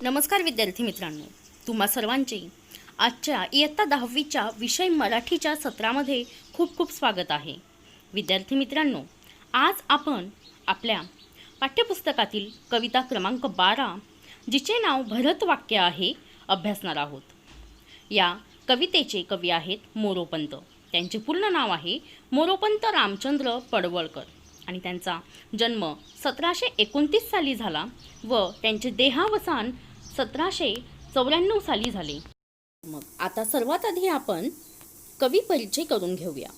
नमस्कार विद्यार्थी मित्रांनो, तुम्हा सर्वांचे आजच्या इयत्ता 10वीच्या विषय मराठीच्या सत्रामध्ये खूप खूप स्वागत आहे. विद्यार्थी मित्रांनो, आज आपण आपल्या पाठ्यपुस्तकातील कविता क्रमांक 12 जिचे नाव भरतवाक्य आहे अभ्यासणार आहोत. या कवितेचे कवी आहेत मोरोपंत. त्यांचे पूर्ण नाव आहे मोरोपंत रामचंद्र पडवळकर आणि त्यांचा जन्म 1729 साली झाला व त्यांचे देहावसान 1794 साली झाले. मग आता सर्वात आधी आपण कवी परिचय करून घेऊया.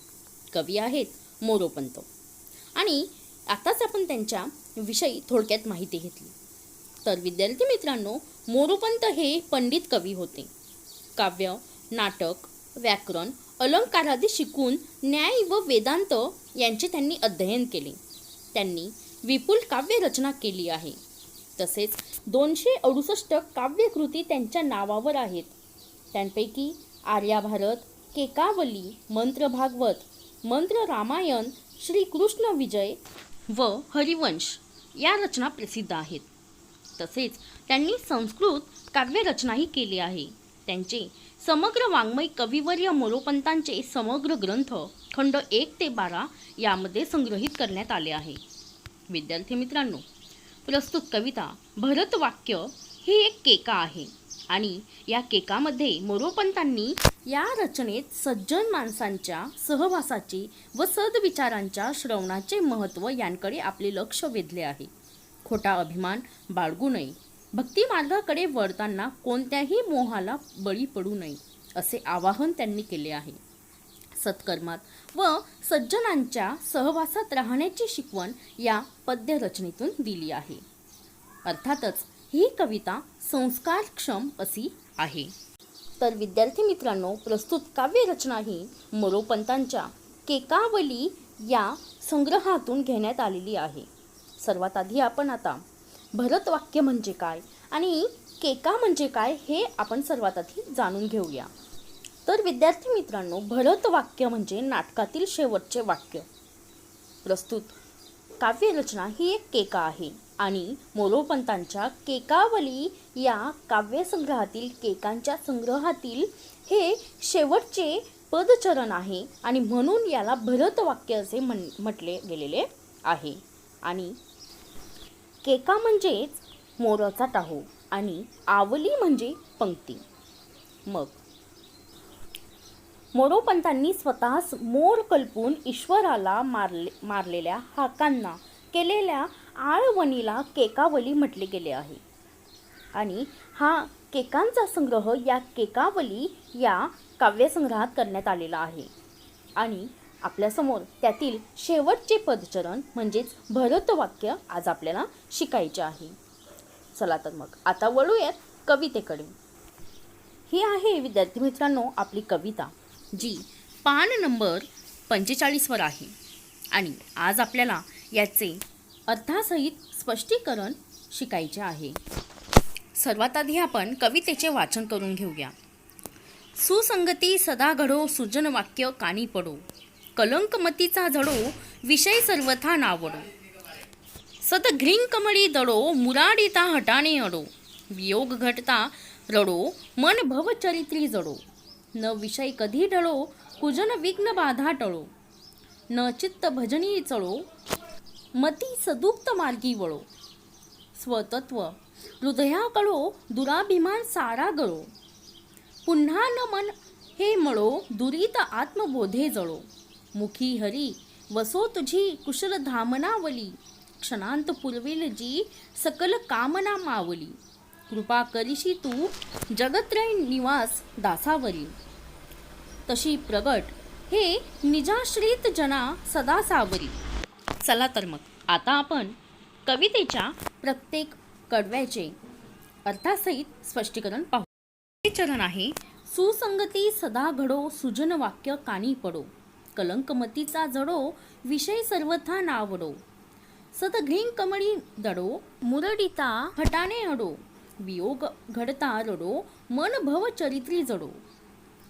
कवी आहेत मोरोपंत आणि आताच आपण त्यांच्या विषयी थोडक्यात माहिती घेतली. तर विद्यार्थी मित्रांनो, मोरोपंत हे पंडित कवी होते. काव्य, नाटक, व्याकरण, अलंकारादी शिकून न्याय व वेदांत यांचे त्यांनी अध्ययन केले. त्यांनी विपुल काव्य रचना केली आहे. तसेच 268 काव्यकृती त्यांच्या नावावर आहेत. त्यांपैकी आर्याभारत, केकावली, मंत्र भागवत, मंत्र रामायण, श्रीकृष्ण विजय व हरिवंश या रचना प्रसिद्ध आहेत. तसेच त्यांनी संस्कृत काव्यरचनाही केली आहे. त्यांचे समग्र वाङ्मय कविवर्य मोरोपंतांचे समग्र ग्रंथ खंड 1 ते 12 यामध्ये संग्रहित करण्यात आले आहे. विद्यार्थी मित्रांनो, प्रस्तुत कविता भरतवाक्य ही एक केका आहे आणि या केकामध्ये मोरोपंतांनी या रचनेत सज्जन माणसांच्या सहवासाचे व सद्विचारांच्या श्रवणाचे महत्त्व यांकडे आपले लक्ष वेधले आहे. खोटा अभिमान बाळगू नये, भक्ती मार्गाकडे वळताना कोणत्याही मोहाला बळी पडू नये असे आवाहन त्यांनी केले आहे. सत्कर्मात व सज्जनांच्या सहवासात राहण्याची शिकवण या पद्यरचनेतून दिली आहे. अर्थातच ही कविता संस्कारक्षम अशी आहे. तर विद्यार्थी मित्रांनो, प्रस्तुत काव्यरचना ही मोरोपंतांच्या केकावली या संग्रहातून घेण्यात आलेली आहे. सर्वात आधी आपण आता भरतवाक्य म्हणजे काय आणि केका म्हणजे काय हे आपण सर्वात आधी जाणून घेऊया. तर विद्यार्थी मित्रांनो, भरतवाक्य म्हणजे नाटकातील शेवटचे वाक्य. प्रस्तुत काव्यरचना ही एक केका आहे आणि मोरोपंतांच्या केकावली या काव्यसंग्रहातील केकांच्या संग्रहातील हे शेवटचे पदचरण आहे आणि म्हणून याला भरतवाक्य असे म्हटले गेलेले आहे. आणि केका म्हणजेच मोराचा टाहो आणि आवली म्हणजे पंक्ती. मग मोरोपंतांनी स्वतःस मोर कल्पून ईश्वराला मारलेल्या हाकांना केलेल्या आळवणीला केकावली म्हटले गेले आहे. आणि हा केकांचा संग्रह या केकावली या काव्यसंग्रहात करण्यात आलेला आहे. आणि आपल्यासमोर त्यातील शेवटचे पदचरण म्हणजेच भरतवाक्य आज आपल्याला शिकायचे आहे. चला तर मग आता वळूयात कवितेकडे. ही आहे विद्यार्थी मित्रांनो आपली कविता, जी पान नंबर 45 वर आहे आणि आज आपल्याला याचे अर्थासहित स्पष्टीकरण शिकायचे आहे. सर्वात आधी आपण कवितेचे वाचन करून घेऊया. सुसंगती सदा घडो, सुजन वाक्य कानी पडो, कलंकमतीचा झडो, विषय सर्वथा नावडो, सदघ्रिंग कमळी दडो, मुराडिता हटाने अडो, वियोग घटता रडो, मन भवचरित्री जडो, न विषय कधी ढळो, कुजन विघ्न बाधा टळो, न चित्त भजनी चळो, मती सदुक्त मार्गी वळो, स्वतत्व हृदयाकळो, दुराभिमान सारा गळो, पुन्हा न मन हे मळो, दुरीत आत्मबोधे जळो, मुखी हरी वसो तुझी कुशल धामनावली, क्षणांत पुरविल जी सकल कामना मावली, कृपा करिशी तू जगत्रय निवास दासावरी, तशी प्रगट हे निजाश्रित जना सदा सावरी. चला तर मग आता आपण कवितेच्या प्रत्येक कडव्याचे अर्थासहित स्पष्टीकरण पाहू. हे चरण आहे: सुसंगती सदा घडो, सुजन वाक्य कानी पडो, कलंकमतीचा जडो, विषय सर्वथा नावडो, सदघ्रिंग कमळी दडो, मुरडिता हटाने अडो, वियोग घडता रडो, मन भव चरित्री जडो.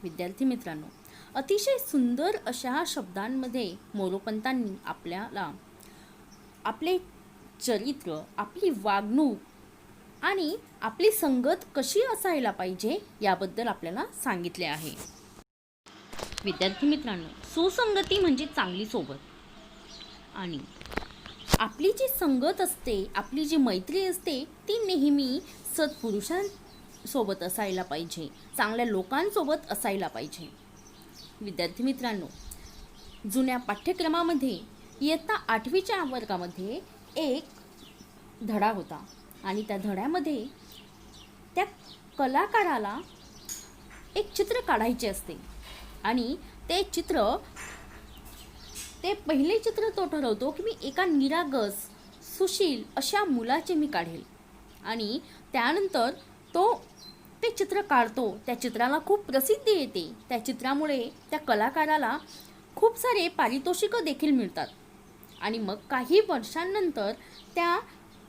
विद्यार्थी मित्रांनो, अतिशय सुंदर अशा शब्दांमध्ये मोरोपंतांनी आपल्याला आपले चरित्र, आपली वागणूक आणि आपली संगत कशी असायला पाहिजे याबद्दल आपल्याला सांगितले आहे. विद्यार्थी मित्रांनो, सुसंगती म्हणजे चांगली सोबत आणि आपली जी संगत असते, आपली जी मैत्री असते ती नेहमी सत्पुरुषांसोबत असायला पाहिजे, चांगल्या लोकांसोबत असायला पाहिजे. विद्यार्थी मित्रांनो, जुन्या पाठ्यक्रमामध्ये इयत्ता 8वीच्या वर्गामध्ये एक धडा होता आणि त्या धड्यामध्ये त्या कलाकाराला एक चित्र काढायचे असते आणि ते पहिले चित्र तो ठरवतो की मी एका निरागस सुशील अशा मुलाचे मी काढेल आणि त्यानंतर ते चित्र काढतो. त्या चित्राला खूप प्रसिद्धी येते. त्या चित्रामुळे त्या कलाकाराला खूप सारे पारितोषिकं देखील मिळतात आणि मग काही वर्षांनंतर त्या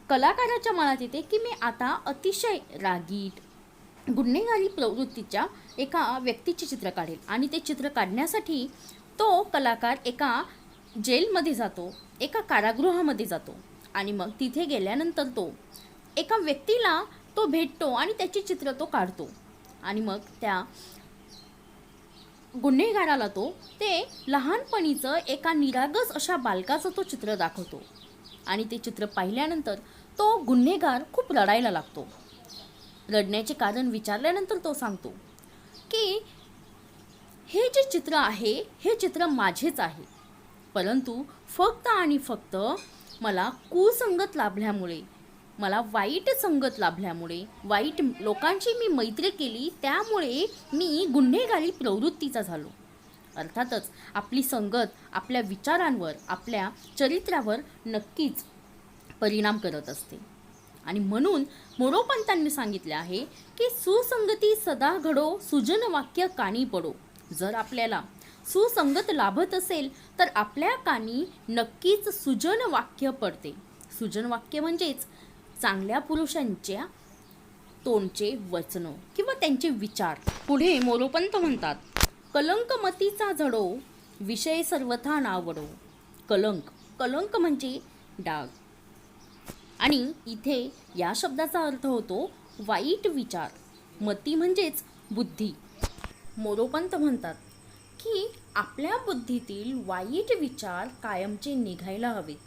कलाकाराच्या मनात येते की मी आता अतिशय रागीट गुन्हेगारी प्रवृत्तीच्या एका व्यक्तीचे चित्र काढेल आणि ते चित्र काढण्यासाठी तो कलाकार एका जेलमध्ये जातो, एका कारागृहामध्ये जातो आणि मग तिथे गेल्यानंतर तो एका व्यक्तीला तो भेटतो आणि त्याचे चित्र तो काढतो आणि मग त्या गुन्हेगाराला ते लहानपणीचं एका निरागस अशा बालकाचं तो चित्र दाखवतो आणि ते चित्र पाहिल्यानंतर तो गुन्हेगार खूप रडायला लागतो. रडण्याचे कारण विचारल्यानंतर तो सांगतो की हे जे चित्र आहे हे चित्र माझेच आहे, परंतु फक्त आणि फक्त मला कुसंगत लाभल्यामुळे, मला वाईट संगत लाभल्यामुळे, वाईट लोकांची मी मैत्री केली त्यामुळे मी गुन्हेगारी प्रवृत्तीचा झालो. अर्थातच आपली संगत आपल्या विचारांवर, आपल्या चरित्रावर नक्कीच परिणाम करत असते आणि म्हणून मोरोपंतांनी सांगितले आहे की सुसंगती सदा घडो, सुजन वाक्य कानी पडो. जर आपल्याला सुसंगत लाभत असेल तर आपल्या कानी नक्कीच सुजन वाक्य पडते. सुजन वाक्य म्हणजेच चांगल्या पुरुषांच्या तोंडचे वचन किंवा त्यांचे विचार. पुढे मोरोपंत म्हणतात, कलंकमतीचा झडो, विषय सर्वथा नावडो. कलंक म्हणजे डाग आणि इथे या शब्दाचा अर्थ होतो वाईट विचार. मती म्हणजेच बुद्धी. मोरोपंत म्हणतात की आपल्या बुद्धीतील वाईट विचार कायमचे निघायला हवेत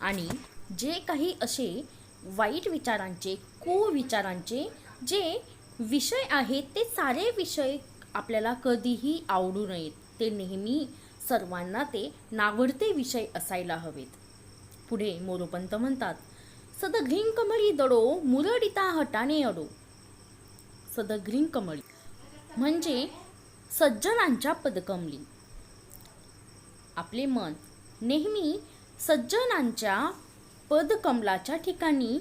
आणि जे काही असे वाईट विचारांचे, कुविचारांचे जे विषय आहेत ते सारे विषय आपल्याला कधीही आवडू नयेत. ते नेहमी सर्वांना ते नावडते विषय असायला हवेत. पुढे मोरोपंत म्हणतात, सदघ्रीं कमळी दडो, मुरडिता हटाने अडो. सदघ्रीं कमळी म्हणजे सज्जनांच्या पदकमली. आपले मन नेहमी सज्जनांच्या पदकमलाच्या ठिकाणी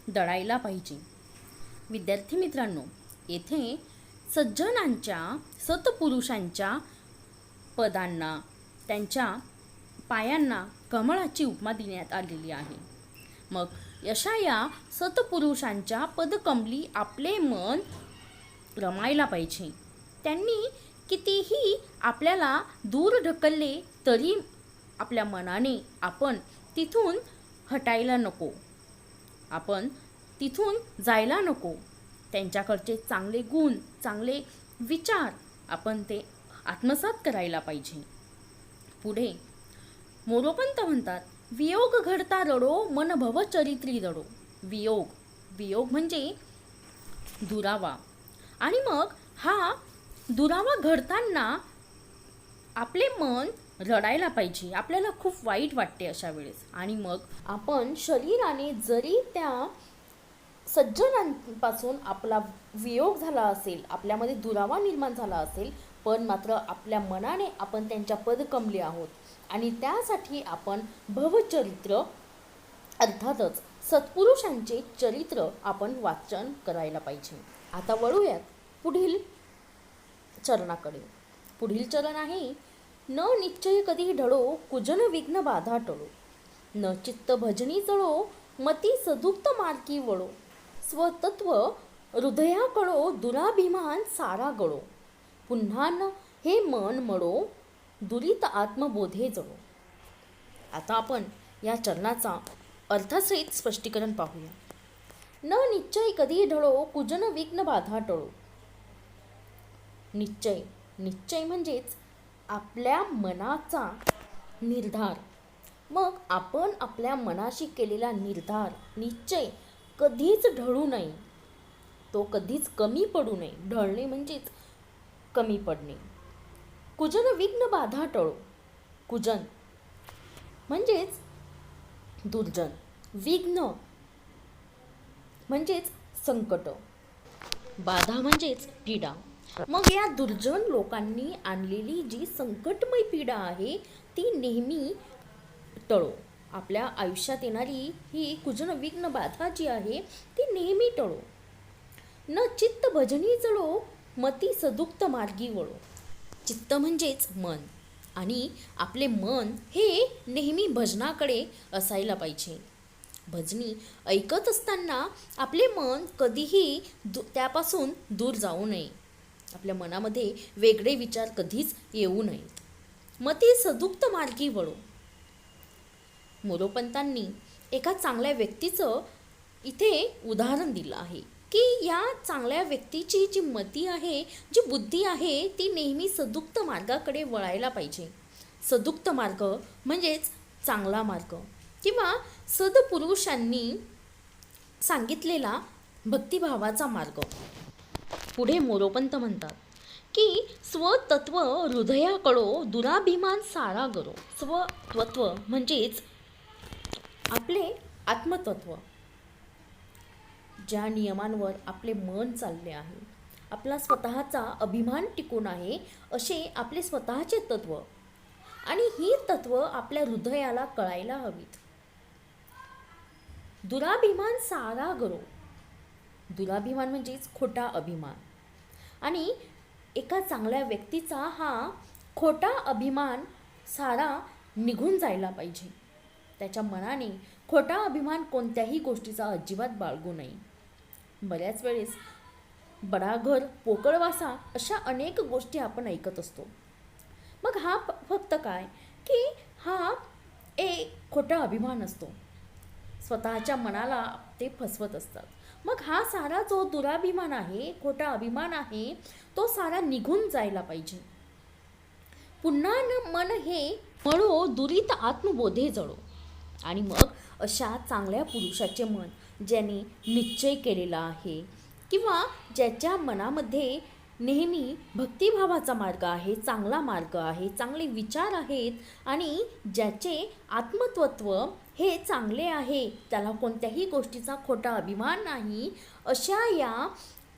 दडायला पाहिजे. विद्यार्थी मित्रांनो, येथे सज्जनांच्या, सत्पुरुषांच्या पदांना, त्यांच्या पायांना कमळाची उपमा देण्यात आलेली आहे. मग अशा या सत्पुरुषांच्या पदकमली आपले मन रमायला पाहिजे. त्यांनी कितीही आपल्याला दूर ढकलले तरी आपल्या मनाने आपण तिथून हटायला नको, आपण तिथून जायला नको. त्यांच्याकडचे चांगले गुण, चांगले विचार आपण ते आत्मसात करायला पाहिजे. पुढे मोरोपंत म्हणतात, वियोग घडता रडो, मन भव चरित्री रडो. वियोग म्हणजे दुरावा आणि मग हा दुरावा घडताना आपले मन रडायला पाहिजे. आपल्याला खूप वाईट वाटते अशा वेळेस आणि मग आपण शरीराने जरी त्या सज्जनांपासून आपला वियोग झाला असेल, आपल्यामध्ये दुरावा निर्माण झाला असेल, पण मात्र आपल्या मनाने आपण त्यांच्या पदकमली आहोत आणि त्यासाठी आपण भवचरित्र अर्थातच सत्पुरुषांचे चरित्र आपण वाचन करायला पाहिजे. आता वळूयात पुढील चरणाकडे. पुढील चरण आहे, न निश्चय कधी ढळो, कुजन विघ्न बाधा टळो. न चित्त भजनी चळो, मती सदुक्त मार्गी वळो. स्वतत्व हृदया कळो, दुराभिमान सारा गळो. पुन्हा न हे मन मळो, दुरित आत्मबोधे जळो. आता आपण या चरणाचा अर्थसहित स्पष्टीकरण पाहूया. न निश्चय कधी ढळो, कुजन विघ्न बाधा टळो. निश्चय, निश्चय म्हणजेच आपल्या मनाचा निर्धार. मग आपण आपल्या मनाशी केलेला निर्धार, निश्चय कधीच ढळू नये, तो कधीच कमी पडू नये. ढळणे म्हणजेच कमी पडणे. कुजन विघ्न बाधा टळो. कुजन म्हणजेच दुर्जन, विघ्न म्हणजेच संकट, बाधा म्हणजेच पीडा. मग या दुर्जन लोकांनी आणलेली जी संकटमय पीडा आहे ती नेहमी टळो. आपल्या आयुष्यात येणारी ही कुजन विघ्न बाधा जी आहे ती नेहमी टळो. न चित्त भजनी जळो, मती सदुक्त मार्गी वळो. चित्त म्हणजेच मन, आणि आपले मन हे नेहमी भजनाकडे असायला पाहिजे. भजनी ऐकत असताना आपले मन कधीही त्यापासून दूर जाऊ नये. आपल्या मनामध्ये वेगळे विचार कधीच येऊ नयेत. मती सदुक्त मार्गी वळो. मोरोपंतांनी एका चांगल्या व्यक्तीचं इथे उदाहरण दिलं आहे की या चांगल्या व्यक्तीची जी मती आहे, जी बुद्धी आहे, ती नेहमी सदुक्त मार्गाकडे वळायला पाहिजे. सदुक्त मार्ग म्हणजेच चांगला मार्ग किंवा सदपुरुषांनी सांगितलेला भक्तिभावाचा मार्ग. पुढे मोरोपंत म्हणतात की स्वतत्व हृदयाकडो, दुराभिमान सारा गरो. स्वतत्व म्हणजेच आपले आत्मतत्व, ज्या नियमांवर आपले मन चालले आहे, आपला स्वतःचा अभिमान टिकून आहे, असे आपले स्वतःचे तत्व, आणि ही तत्व आपल्या हृदयाला कळायला हवीत. दुराभिमान सारा गरो. दुराभिमान म्हणजेच खोटा अभिमान, आणि एका चांगल्या व्यक्तीचा हा खोटा अभिमान सारा निघून जायला पाहिजे. त्याच्या मनाने खोटा अभिमान कोणत्याही गोष्टीचा अजिबात बाळगू नये. बऱ्याच वेळेस बडा घर पोकळवासा अशा अनेक गोष्टी आपण ऐकत असतो. मग हा फक्त काय की हा एक खोटा अभिमान असतो. स्वतःच्या मनाला ते फसवत असतात. मग हा सारा जो दुराभिमान आहे, खोटा अभिमान आहे, तो सारा निघून जायला पाहिजे. पुन्हा न मन हे मळो, दुरित आत्मबोधे जळो. आणि मग अशा चांगल्या पुरुषाचे मन, ज्याने निश्चय केलेला आहे किंवा ज्याच्या मनामध्ये नेहमी भक्तिभावाचा मार्ग आहे, चांगला मार्ग आहे, चांगले विचार आहेत, आणि ज्याचे आत्मतत्व हे चांगले आहे, त्याला कोणत्याही गोष्टीचा खोटा अभिमान नाही, अशा या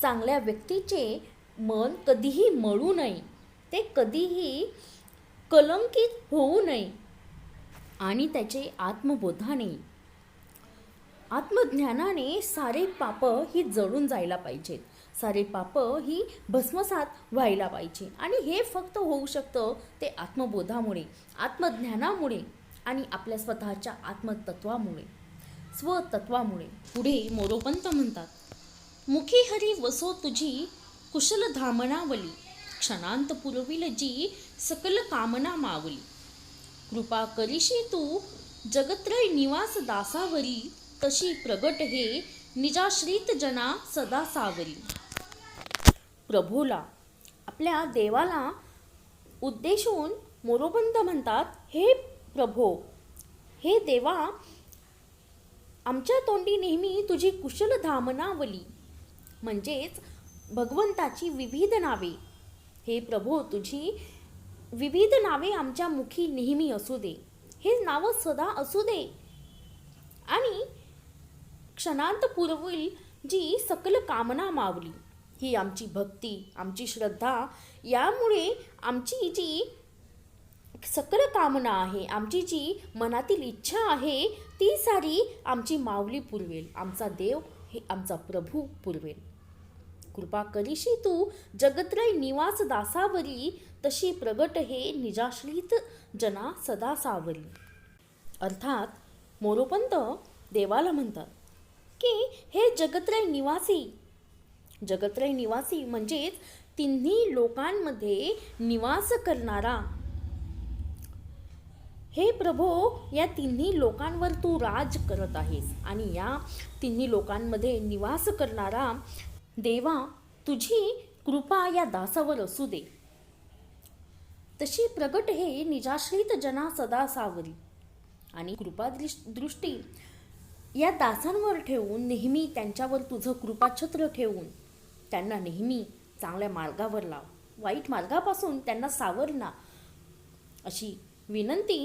चांगल्या व्यक्तीचे मन कधीही मळू नये, ते कधीही कलंकित होऊ नये, आणि त्याचे आत्मबोधाने, आत्मज्ञानाने सारे पाप ही जळून जायला पाहिजेत. सारे पाप ही भस्मसात व्हायला पाहिजे. आणि हे फक्त होऊ शकतं ते आत्मबोधामुळे, आत्मज्ञानामुळे, आणि आपल्या स्वतःच्या आत्मतत्वामुळे, स्वतत्वामुळे. पुढे मोरोपंत म्हणतात, मुखी हरी वसो तुझी कुशल धामनावली, क्षणांत पुरविल जी सकल कामना मावली. कृपा करीशी तू जगत्रय निवास दासावरी, तशी प्रगट हे निजाश्रित जना सदा सावरी. प्रभूला, आपल्या देवाला उद्देशून मोरोपंत म्हणतात, हे प्रभो, हे देवा, आमच्या तोंडी नेहमी तुझी कुशल धामनावली, म्हणजेच भगवंताची विविध नावे. हे प्रभो, तुझी विविध नावे आमच्या मुखी नेहमी असू दे, हे नावं सदा असू दे, आणि क्षणांत पुरविल जी सकल कामना मावली. ही आमची भक्ती, आमची श्रद्धा, यामुळे आमची जी सकल कामना आहे, आमची जी मनातील इच्छा आहे, ती सारी आमची माऊली पुरवेल, आमचा देव हे आमचा प्रभू पुरवेल. कृपा करीशी तू जगत्रय निवास दासावरी, तशी प्रगट हे निजाश्रित जना सदा सावरी. अर्थात मोरोपंत देवाला म्हणतात की हे जगत्रय निवासी, जगत्रय निवासी म्हणजेच तिन्ही लोकांमध्ये निवास करणारा, हे प्रभो, या तिन्ही लोकांवर तू राज करत आहेस आणि या तिन्ही लोकांमध्ये निवास करणारा देवा, तुझी कृपा या दासावर असू दे. तशी प्रगट हे निजाश्रित जना सदा सावरी. आणि कृपा दृष्टी या दासांवर ठेवून नेहमी त्यांच्यावर तुझं कृपाछत्र ठेवून त्यांना नेहमी चांगल्या मार्गावर लाव, वाईट मार्गापासून त्यांना सावर ना, अशी विनंती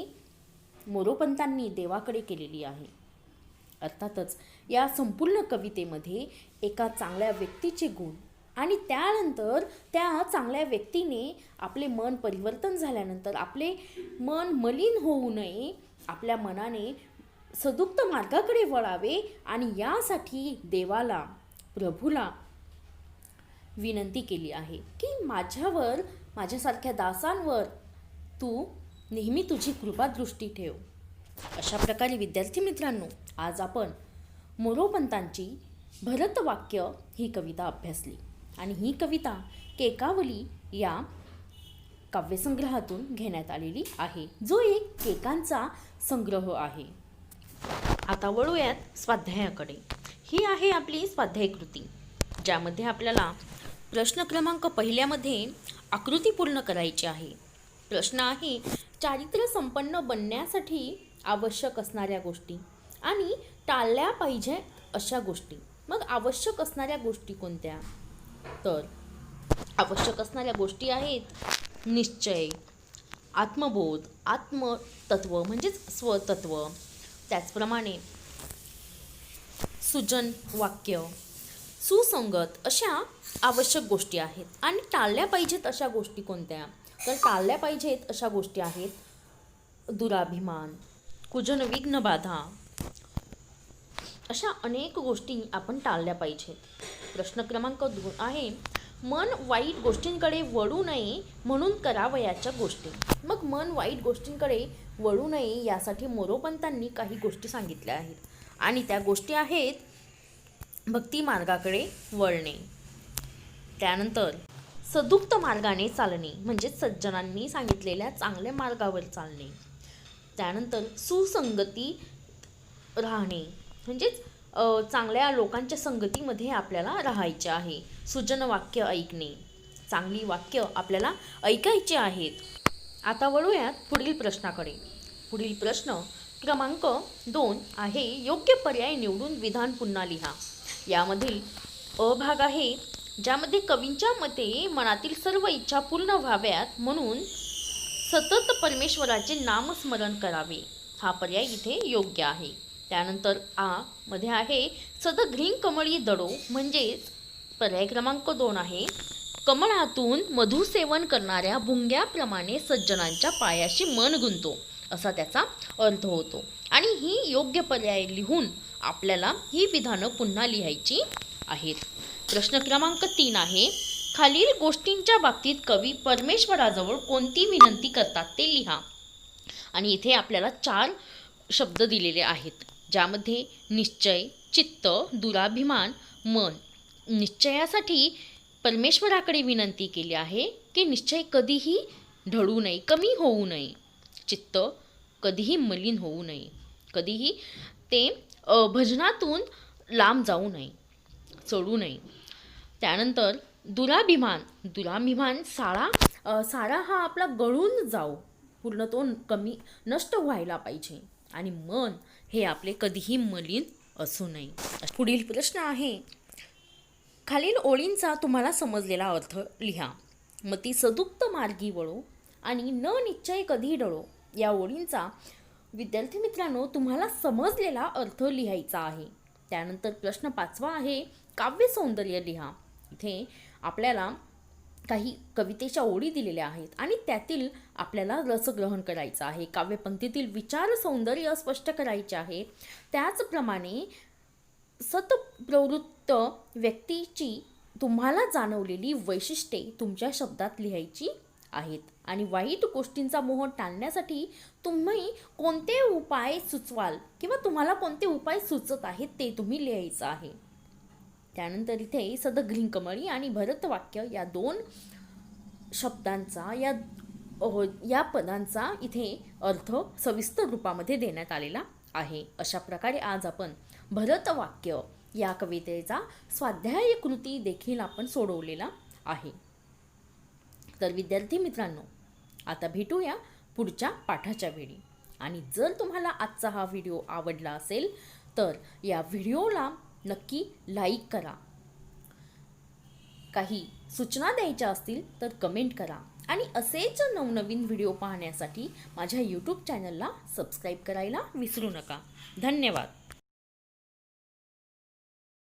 मोरोपंतांनी देवाकडे केलेली आहे. अर्थातच या संपूर्ण कवितेमध्ये एका चांगल्या व्यक्तीचे गुण आणि त्यानंतर त्या चांगल्या व्यक्तीने आपले मन परिवर्तन झाल्यानंतर आपले मन मलिन होऊ नये, आपल्या मनाने सदुक्त मार्गाकडे वळावे आणि यासाठी देवाला, प्रभूला विनंती केली आहे की माझ्यावर, माझ्यासारख्या दासांवर तू नेहमी तुझी कृपादृष्टी ठेव. अशा प्रकारे विद्यार्थी मित्रांनो, आज आपण मोरोपंतांची भरतवाक्य ही कविता अभ्यासली आणि ही कविता केकावली या काव्यसंग्रहातून घेण्यात आलेली आहे, जो एक केकांचा संग्रह आहे. आता वळूयात स्वाध्यायाकडे. ही आहे आपली स्वाध्याय कृती, ज्यामध्ये आपल्याला प्रश्न क्रमांक पहिल्यामध्ये आकृती पूर्ण करायची आहे. प्रश्न आहे, चारित्र्य संपन्न बनण्यासाठी आवश्यक असणाऱ्या गोष्टी आणि टाळल्या पाहिजे अशा गोष्टी. मग आवश्यक असणाऱ्या गोष्टी कोणत्या? तर आवश्यक असणाऱ्या गोष्टी आहेत निश्चय, आत्मबोध, आत्मतत्व म्हणजेच स्वतत्व, त्याचप्रमाणे सुजन वाक्य, सुसंगत अशा आवश्यक गोष्टी आहेत. आणि टाळल्या पाहिजेत अशा गोष्टी कोणत्या? तर टाळल्या पाहिजेत अशा गोष्टी आहेत दुराभिमान, कुजन विघ्न बाधा, अशा अनेक गोष्टी आपण टाळल्या पाहिजेत. प्रश्न क्रमांक 2 आहे, मन वाईट गोष्टींकडे वळू नये म्हणून करावयाच्या गोष्टी. मग मन वाईट गोष्टींकडे वळू नये यासाठी मोरोपंतांनी काही गोष्टी सांगितल्या आहेत आणि त्या गोष्टी आहेत भक्ती मार्गाकडे वळणे, त्यानंतर सदुक्त मार्गाने चालणे म्हणजेच सज्जनांनी सांगितलेल्या चांगल्या मार्गावर चालणे, त्यानंतर सुसंगती राहणे म्हणजेच चांगल्या लोकांच्या संगतीमध्ये आपल्याला राहायचे आहे, सुजन वाक्य ऐकणे, चांगली वाक्य आपल्याला ऐकायची आहेत. आता वळूयात पुढील प्रश्नाकडे. पुढील प्रश्न क्रमांक 2 आहे, योग्य पर्याय निवडून विधान पुन्हा लिहा. यामधील अ भाग आहे, ज्यामध्ये कवींच्या मते मनातील सर्व इच्छा पूर्ण व्हाव्यात म्हणून सतत परमेश्वराचे नामस्मरण करावे. हा पर्याय इथे योग्य आहे. त्यानंतर आ मध्ये आहे, सद घ्रिंग कमळी दडो म्हणजेच पर्याय क्रमांक 2 आहे, कमळातून मधुसेवन करणाऱ्या भुंग्याप्रमाणे सज्जनांच्या पायाशी मन गुंतो असा त्याचा अर्थ होतो. आणि ही योग्य पर्याय लिहून आपल्याला ही विधानं पुन्हा लिहायची आहेत. प्रश्न क्रमांक 3 आहे, खालील गोष्टींच्या बाबतीत कवी परमेश्वराजवळ कोणती विनंती करतात ते लिहा. आणि इथे आपल्याला 4 शब्द दिलेले आहेत, ज्यामध्ये निश्चय, चित्त, दुराभिमान, मन. निश्चयासाठी परमेश्वराकडे विनंती केली आहे की निश्चय कधीही ढळू नये, कमी होऊ नये. चित्त कधीही मलिन होऊ नये, कधीही ते भजनातून लांब जाऊ नये, चढू नये. त्यानंतर दुराभिमान सारा हा आपला गळून जाऊ, पूर्ण तो कमी नष्ट व्हायला पाहिजे. आणि मन हे आपले कधीही मलिन असू नये. पुढील प्रश्न आहे, खालील ओळींचा तुम्हाला समजलेला अर्थ लिहा. मती सदुक्त मार्गी वळो आणि न निश्चय कधी डळो या ओळींचा विद्यार्थी मित्रांनो तुम्हाला समजलेला अर्थ लिहायचा आहे. त्यानंतर प्रश्न 5 आहे, काव्य सौंदर्य लिहा. इथे आपल्याला काही कवितेच्या ओळी दिलेल्या आहेत आणि त्यातील आपल्याला रसग्रहण करायचं आहे. काव्यपंक्तीतील विचार सौंदर्य स्पष्ट करायचे आहे. त्याचप्रमाणे सतप्रवृत्त व्यक्तीची तुम्हाला जाणवलेली वैशिष्ट्ये तुमच्या शब्दात लिहायची आहेत. आणि वाईट गोष्टींचा मोह टाळण्यासाठी तुम्ही कोणते उपाय सुचवाल किंवा तुम्हाला कोणते उपाय सुचत आहेत ते तुम्ही लिहायचं आहे. त्यानंतर इथे सद घ्रिंग कमळी आणि भरतवाक्य या 2 शब्दांचा, या या पदांचा इथे अर्थ सविस्तर रूपामध्ये देण्यात आलेला आहे. अशा प्रकारे आज आपण भरतवाक्य या कवितेचा स्वाध्याय कृती देखील आपण सोडवलेला आहे. तर विद्यार्थी मित्रांनो, आता भेटूया पुढच्या पाठाच्या वेळी. आणि जर तुम्हाला आजचा हा व्हिडिओ आवडला असेल तर या व्हिडिओला नक्की लाईक करा. काही सूचना द्यायच्या असतील तर कमेंट करा आणि असेच नवनवीन व्हिडिओ पाहण्यासाठी माझ्या यूट्यूब चॅनलला सबस्क्राईब करायला विसरू नका. धन्यवाद.